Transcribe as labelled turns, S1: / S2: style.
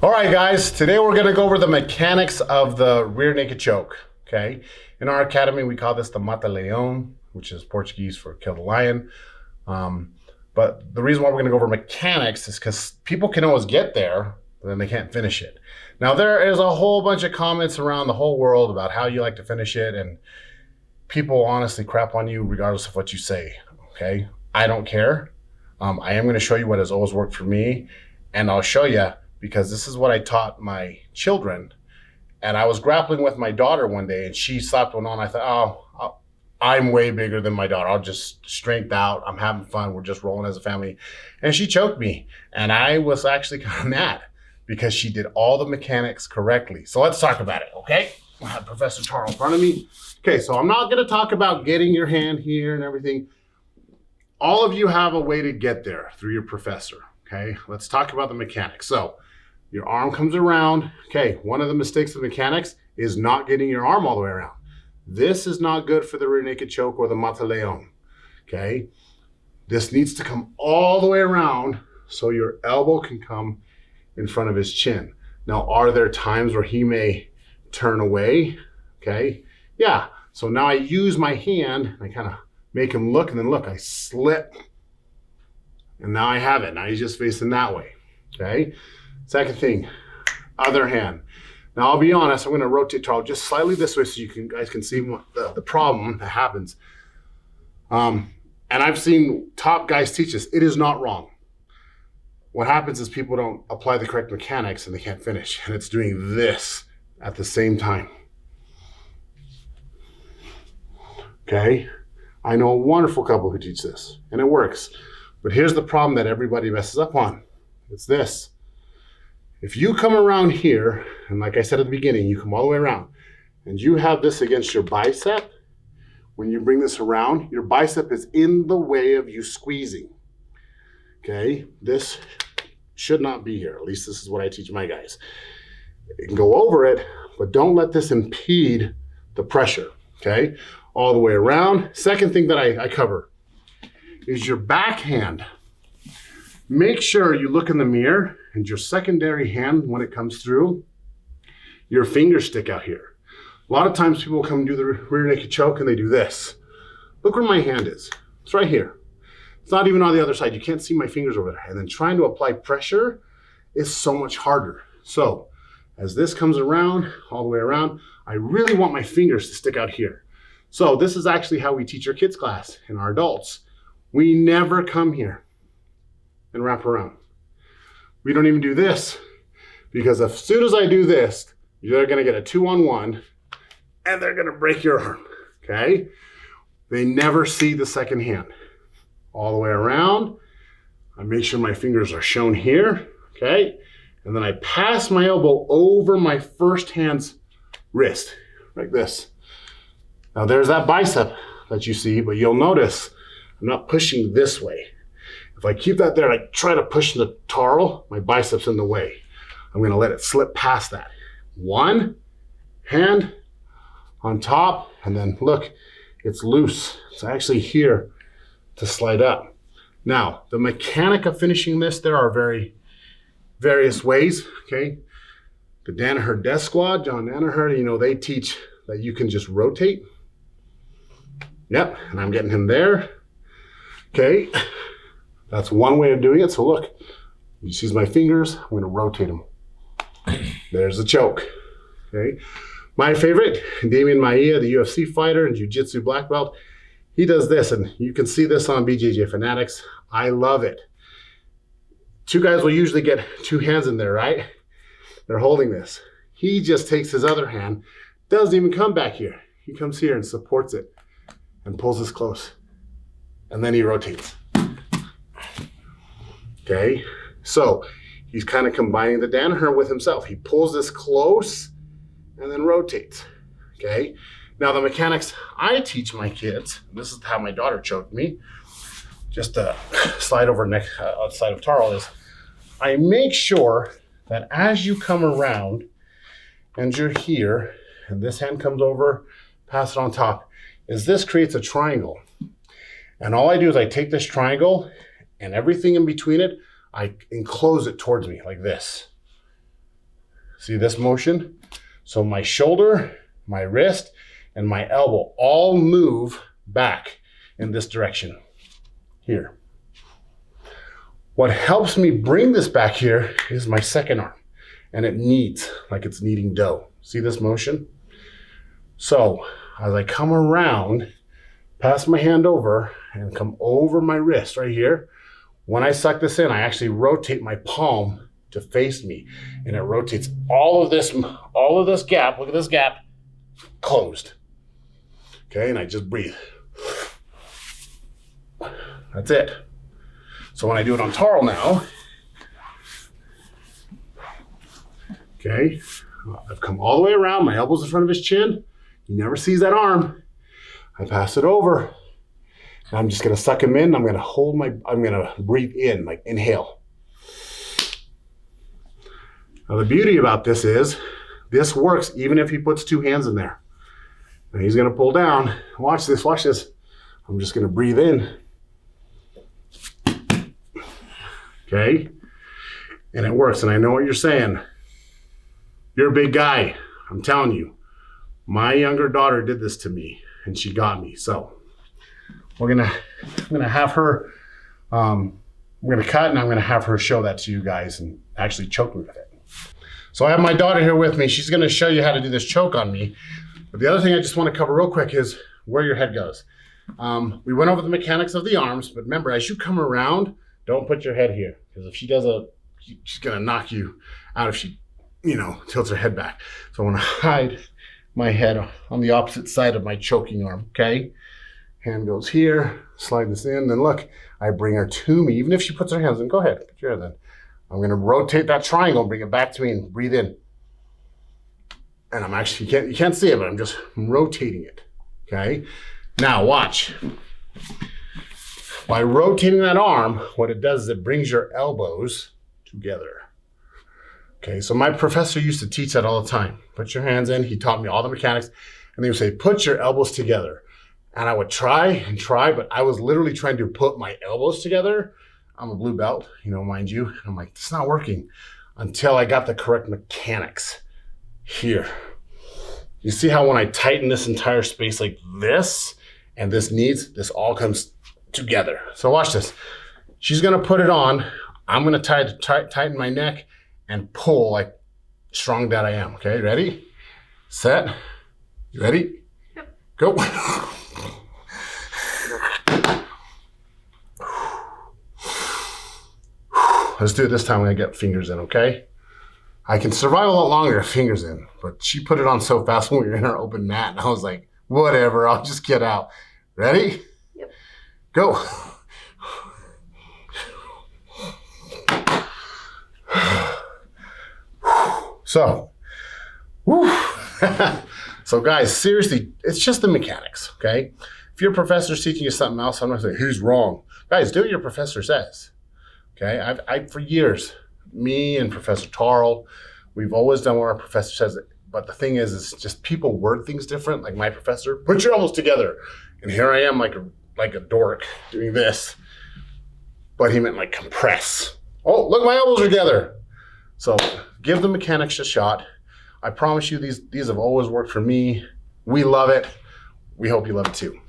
S1: All right, guys, today we're gonna go over the mechanics of the rear naked choke, okay? In our academy, we call this the mata leão, which is Portuguese for kill the lion. But the reason why we're gonna go over mechanics is because people can always get there, but then they can't finish it. Now, there is a whole bunch of comments around the whole world about how you like to finish it, and people honestly crap on you regardless of what you say, okay? I don't care. I am gonna show you what has always worked for me, and I'll show you because this is what I taught my children. And I was grappling with my daughter one day and she slapped one on. I thought, oh, I'm way bigger than my daughter. I'll just strength out. I'm having fun. We're just rolling as a family. And she choked me. And I was actually kind of mad because she did all the mechanics correctly. So let's talk about it, okay? I have Professor Charles in front of me. Okay, so I'm not gonna talk about getting your hand here and everything. All of you have a way to get there through your professor, okay? Let's talk about the mechanics. So, your arm comes around. Okay, one of the mistakes of mechanics is not getting your arm all the way around. This is not good for the rear naked choke or the mata leão, okay? This needs to come all the way around so your elbow can come in front of his chin. Now, are there times where he may turn away? Okay, yeah. So now I use my hand, I kind of make him look, and then look, I slip. And now I have it. Now he's just facing that way, okay? Second thing, other hand. Now I'll be honest, I'm gonna rotate Charles just slightly this way so you guys can see the problem that happens. And I've seen top guys teach this. It is not wrong. What happens is people don't apply the correct mechanics and they can't finish. And it's doing this at the same time. Okay, I know a wonderful couple who teach this and it works. But here's the problem that everybody messes up on. It's this. If you come around here, and like I said at the beginning, you come all the way around, and you have this against your bicep, when you bring this around, your bicep is in the way of you squeezing. Okay, this should not be here. At least this is what I teach my guys. You can go over it, but don't let this impede the pressure, okay? All the way around. Second thing that I cover is your backhand. Make sure you look in the mirror and your secondary hand, when it comes through, your fingers stick out here. A lot of times people come do the rear naked choke and they do this. Look where my hand is. It's right here. It's not even on the other side. You can't see my fingers over there. And then trying to apply pressure is so much harder. So as this comes around, all the way around, I really want my fingers to stick out here. So this is actually how we teach our kids class and our adults. We never come here and wrap around. We don't even do this because as soon as I do this, you're gonna get a 2-on-1 and they're gonna break your arm, okay? They never see the second hand. All the way around, I make sure my fingers are shown here, okay? And then I pass my elbow over my first hand's wrist, like this. Now there's that bicep that you see, but you'll notice I'm not pushing this way. If I keep that there, I try to push the tarl, my bicep's in the way. I'm gonna let it slip past that. One hand on top, and then look, it's loose. It's actually here to slide up. Now, the mechanic of finishing this, there are various ways, okay? The Danaher Death Squad, John Danaher, you know, they teach that you can just rotate. Yep, and I'm getting him there. Okay. That's one way of doing it. So look, you see my fingers, I'm gonna rotate them. There's the choke, okay? My favorite, Damian Maia, the UFC fighter and Jiu-Jitsu black belt, he does this, and you can see this on BJJ Fanatics. I love it. Two guys will usually get two hands in there, right? They're holding this. He just takes his other hand, doesn't even come back here. He comes here and supports it and pulls this close. And then he rotates. Okay, so he's kind of combining the Danaher with himself. He pulls this close and then rotates, okay? Now the mechanics I teach my kids, this is how my daughter choked me, just to slide over next outside of Tarl, is I make sure that as you come around and you're here, and this hand comes over, pass it on top, is this creates a triangle. And all I do is I take this triangle and everything in between it, I enclose it towards me like this. See this motion? So my shoulder, my wrist, and my elbow all move back in this direction here. What helps me bring this back here is my second arm, and it kneads like it's kneading dough. See this motion? So as I come around, pass my hand over and come over my wrist right here. When I suck this in, I actually rotate my palm to face me, and it rotates all of this gap. Look at this gap, closed. Okay, and I just breathe. That's it. So when I do it on Tarl now, okay, I've come all the way around, my elbow's in front of his chin. He never sees that arm. I pass it over. And I'm just gonna suck him in. I'm gonna breathe in, like inhale. Now the beauty about this is, this works even if he puts two hands in there. Now he's gonna pull down. Watch this, watch this. I'm just gonna breathe in. Okay, and it works, and I know what you're saying. You're a big guy, I'm telling you. My younger daughter did this to me, and she got me. So I'm gonna have her, we're gonna cut, and I'm gonna have her show that to you guys and actually choke me with it. So I have my daughter here with me. She's gonna show you how to do this choke on me. But the other thing I just wanna cover real quick is where your head goes. We went over the mechanics of the arms, but remember, as you come around, don't put your head here, because if she does she's gonna knock you out if she, tilts her head back. So I wanna hide my head on the opposite side of my choking arm, okay? Hand goes here, slide this in, then look, I bring her to me. Even if she puts her hands in, go ahead, put your hands in. I'm gonna rotate that triangle, bring it back to me and breathe in. And I'm actually, you can't see it, but I'm just rotating it, okay? Now watch. By rotating that arm, what it does is it brings your elbows together. Okay, so my professor used to teach that all the time. Put your hands in, he taught me all the mechanics, and he would say, put your elbows together. And I would try and try, but I was literally trying to put my elbows together. I'm a blue belt, mind you. And I'm like, it's not working until I got the correct mechanics here. You see how when I tighten this entire space like this, and this all comes together. So watch this. She's gonna put it on. I'm gonna tighten my neck and pull like strong that I am. Okay, ready? Set. You ready? Yep. Go. Let's do it this time when I get fingers in, okay? I can survive a lot longer if fingers in, but she put it on so fast when we were in our open mat, and I was like, whatever, I'll just get out. Ready? Yep. Go. So, so guys, seriously, it's just the mechanics, okay? If your professor's teaching you something else, I'm not saying he's wrong. Guys, do what your professor says, okay? I for years, me and Professor Tarl, we've always done what our professor says. But the thing is just people word things different. Like my professor, put your elbows together. And here I am like a dork doing this. But he meant like compress. Oh, look, my elbows are together. So give the mechanics a shot. I promise you these have always worked for me. We love it. We hope you love it too.